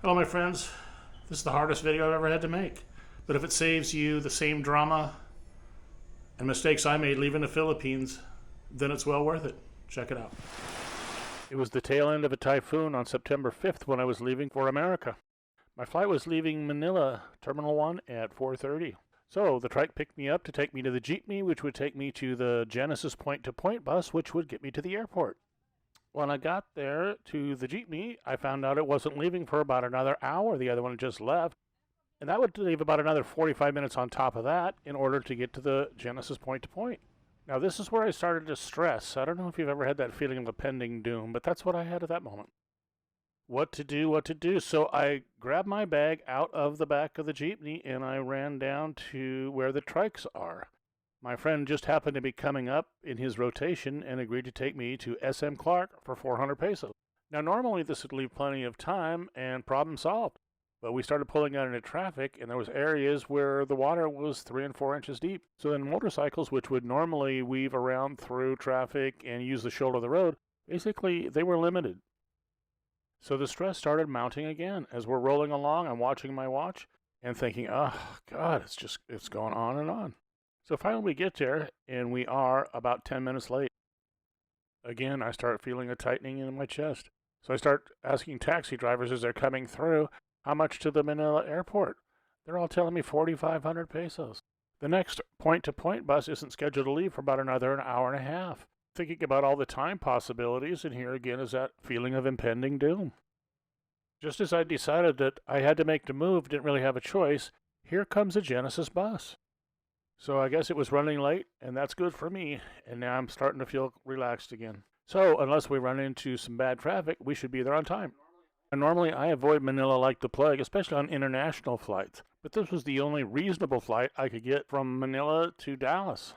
Hello my friends, this is the hardest video I've ever had to make. But if it saves you the same drama and mistakes I made leaving the Philippines, then it's well worth it. Check it out. It was the tail end of a typhoon on September 5th when I was leaving for America. My flight was leaving Manila, Terminal 1 at 4:30. So the trike picked me up to take me to the jeepney, which would take me to the Genesis point-to-point bus, which would get me to the airport. When I got there to the jeepney, I found out it wasn't leaving for about another hour. The other one had just left. And that would leave about another 45 minutes on top of that in order to get to the Genesis point-to-point. Now this is where I started to stress. I don't know if you've ever had that feeling of impending doom, but that's what I had at that moment. What to do. So I grabbed my bag out of the back of the jeepney and I ran down to where the trikes are. My friend just happened to be coming up in his rotation and agreed to take me to SM Clark for 400 pesos. Now normally this would leave plenty of time and problem solved, but we started pulling out into traffic and there was areas where the water was 3 and 4 inches deep. So then motorcycles, which would normally weave around through traffic and use the shoulder of the road, basically they were limited. So the stress started mounting again. As we're rolling along, I'm watching my watch and thinking, oh God, it's going on and on. So finally we get there, and we are about 10 minutes late. Again, I start feeling a tightening in my chest. So I start asking taxi drivers as they're coming through, how much to the Manila airport? They're all telling me 4,500 pesos. The next point-to-point bus isn't scheduled to leave for about another hour and a half. Thinking about all the time possibilities, and here again is that feeling of impending doom. Just as I decided that I had to make the move, didn't really have a choice, here comes a Genesis bus. So I guess it was running late, and that's good for me, and now I'm starting to feel relaxed again. So unless we run into some bad traffic, we should be there on time. And normally I avoid Manila like the plague, especially on international flights. But this was the only reasonable flight I could get from Manila to Dallas.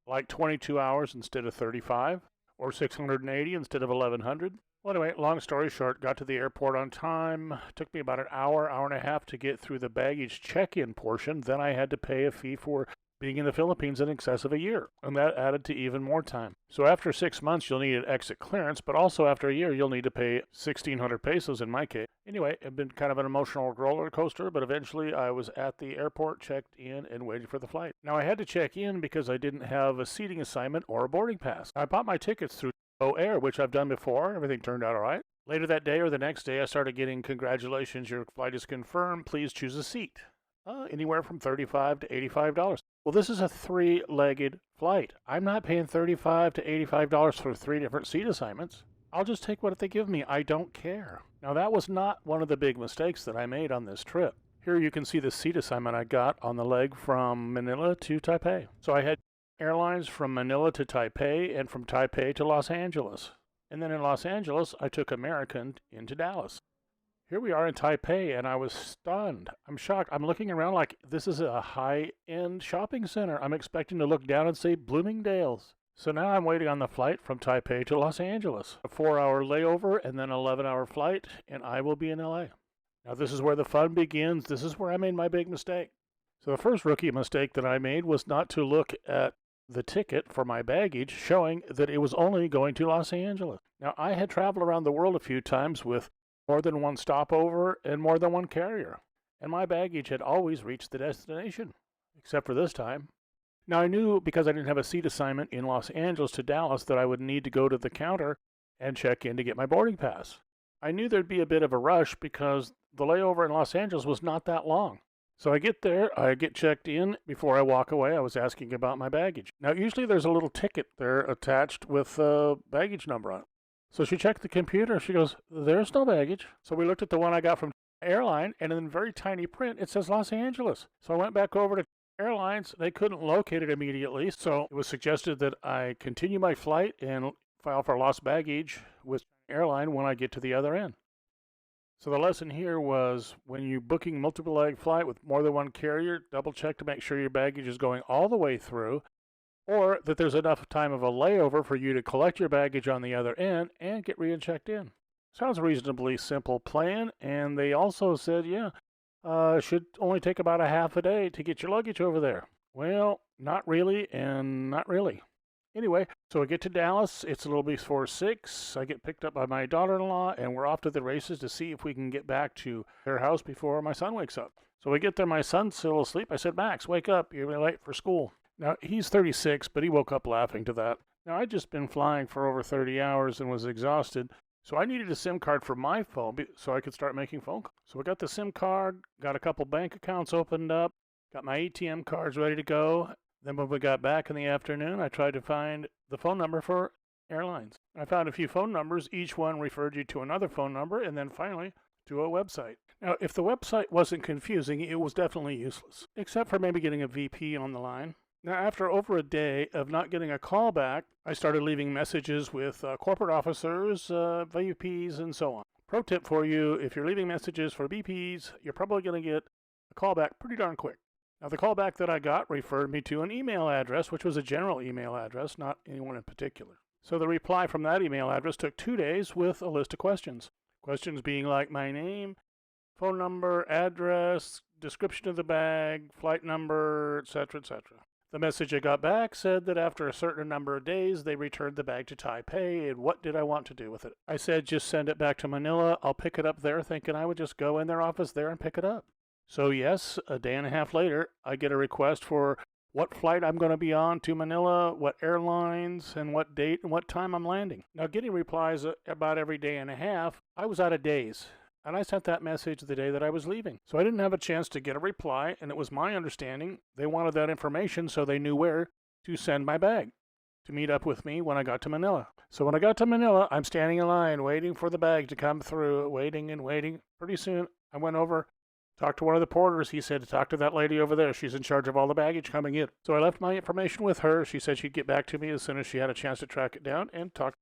Like 22 hours instead of 35, or 680 instead of 1100. Well, anyway, long story short, got to the airport on time. Took me about an hour and a half to get through the baggage check-in portion. Then I had to pay a fee for being in the Philippines in excess of a year, and that added to even more time. So after 6 months, you'll need an exit clearance, but also after a year, you'll need to pay 1,600 pesos in my case. Anyway, it's been kind of an emotional roller coaster, but eventually I was at the airport, checked in, and waiting for the flight. Now I had to check in because I didn't have a seating assignment or a boarding pass. I bought my tickets through Air, which I've done before. Everything turned out all right. Later that day or the next day, I started getting congratulations, your flight is confirmed, please choose a seat. Anywhere from $35 to $85. Well, this is a 3-legged flight. I'm not paying $35 to $85 for 3 different seat assignments. I'll just take what they give me. I don't care. Now, that was not one of the big mistakes that I made on this trip. Here you can see the seat assignment I got on the leg from Manila to Taipei. So I had airlines from Manila to Taipei and from Taipei to Los Angeles. And then in Los Angeles, I took American into Dallas. Here we are in Taipei, and I was stunned. I'm shocked. I'm looking around like this is a high-end shopping center. I'm expecting to look down and say Bloomingdale's. So now I'm waiting on the flight from Taipei to Los Angeles. A 4-hour layover and then an 11-hour flight, and I will be in LA. Now this is where the fun begins. This is where I made my big mistake. So the first rookie mistake that I made was not to look at the ticket for my baggage showing that it was only going to Los Angeles. Now I had traveled around the world a few times with more than one stopover and more than one carrier. And my baggage had always reached the destination, except for this time. Now I knew because I didn't have a seat assignment in Los Angeles to Dallas that I would need to go to the counter and check in to get my boarding pass. I knew there'd be a bit of a rush because the layover in Los Angeles was not that long. So I get there, I get checked in. Before I walk away, I was asking about my baggage. Now usually there's a little ticket there attached with a baggage number on it. So she checked the computer. She goes, there's no baggage. So we looked at the one I got from airline, and in very tiny print, it says Los Angeles. So I went back over to airlines. They couldn't locate it immediately. So it was suggested that I continue my flight and file for lost baggage with airline when I get to the other end. So the lesson here was when you're booking multiple leg flight with more than one carrier, double check to make sure your baggage is going all the way through, or that there's enough time of a layover for you to collect your baggage on the other end and get re-checked in. Sounds a reasonably simple plan, and they also said, should only take about a half a day to get your luggage over there. Well, not really and not really. Anyway, So I get to Dallas, it's a little before 6. I get picked up by my daughter-in-law, and we're off to the races to see if we can get back to their house before my son wakes up. So we get there, my son's still asleep. I said, Max, wake up, you're late for school. Now, he's 36, but he woke up laughing to that. Now, I'd just been flying for over 30 hours and was exhausted, so I needed a SIM card for my phone so I could start making phone calls. So I got the SIM card, got a couple bank accounts opened up, got my ATM cards ready to go. Then when we got back in the afternoon, I tried to find the phone number for airlines. I found a few phone numbers. Each one referred you to another phone number, and then finally to a website. Now, if the website wasn't confusing, it was definitely useless, except for maybe getting a VP on the line. Now, after over a day of not getting a call back, I started leaving messages with corporate officers, VPs, and so on. Pro tip for you, if you're leaving messages for VPs, you're probably going to get a call back pretty darn quick. Now, the callback that I got referred me to an email address, which was a general email address, not anyone in particular. So the reply from that email address took 2 days with a list of questions. Questions being like my name, phone number, address, description of the bag, flight number, etc., etc. The message I got back said that after a certain number of days, they returned the bag to Taipei, and what did I want to do with it? I said, just send it back to Manila. I'll pick it up there, thinking I would just go in their office there and pick it up. So yes, a day and a half later, I get a request for what flight I'm going to be on to Manila, what airlines, and what date and what time I'm landing. Now, getting replies about every day and a half, I was out of days. And I sent that message the day that I was leaving. So I didn't have a chance to get a reply, and it was my understanding they wanted that information so they knew where to send my bag to meet up with me when I got to Manila. So when I got to Manila, I'm standing in line waiting for the bag to come through, waiting and waiting. Pretty soon, I went over, talked to one of the porters. He said to talk to that lady over there. She's in charge of all the baggage coming in. So I left my information with her. She said she'd get back to me as soon as she had a chance to track it down and talk to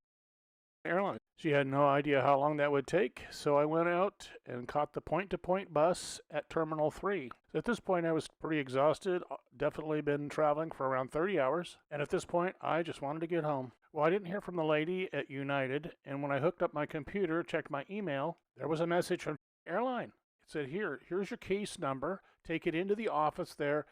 the airline. She had no idea how long that would take, so I went out and caught the point-to-point bus at Terminal 3. So at this point, I was pretty exhausted, definitely been traveling for around 30 hours, and at this point, I just wanted to get home. Well, I didn't hear from the lady at United, and when I hooked up my computer, checked my email, there was a message from the airline. It said, here's your case number, take it into the office there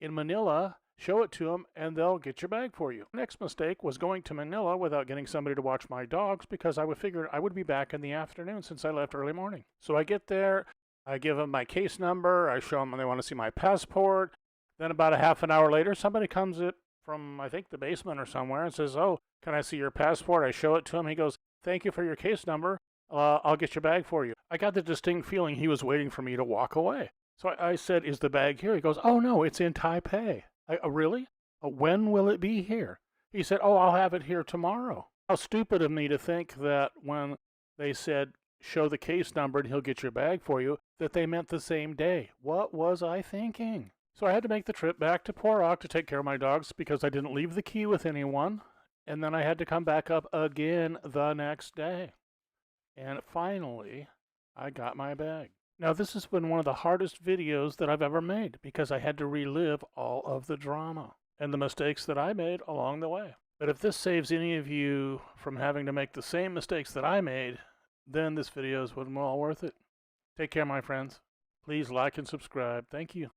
in Manila, show it to them, and they'll get your bag for you. Next mistake was going to Manila without getting somebody to watch my dogs because I figured I would be back in the afternoon since I left early morning. So I get there, I give them my case number, I show them they want to see my passport. Then about a half an hour later, somebody comes in from, I think, the basement or somewhere and says, oh, can I see your passport? I show it to him. He goes, thank you for your case number. I'll get your bag for you. I got the distinct feeling he was waiting for me to walk away. So I said, is the bag here? He goes, oh, no, it's in Taipei. Really? When will it be here? He said, oh, I'll have it here tomorrow. How stupid of me to think that when they said, show the case number and he'll get your bag for you, that they meant the same day. What was I thinking? So I had to make the trip back to Porak to take care of my dogs because I didn't leave the key with anyone. And then I had to come back up again the next day. And finally, I got my bag. Now, this has been one of the hardest videos that I've ever made because I had to relive all of the drama and the mistakes that I made along the way. But if this saves any of you from having to make the same mistakes that I made, then this video is well worth it. Take care, my friends. Please like and subscribe. Thank you.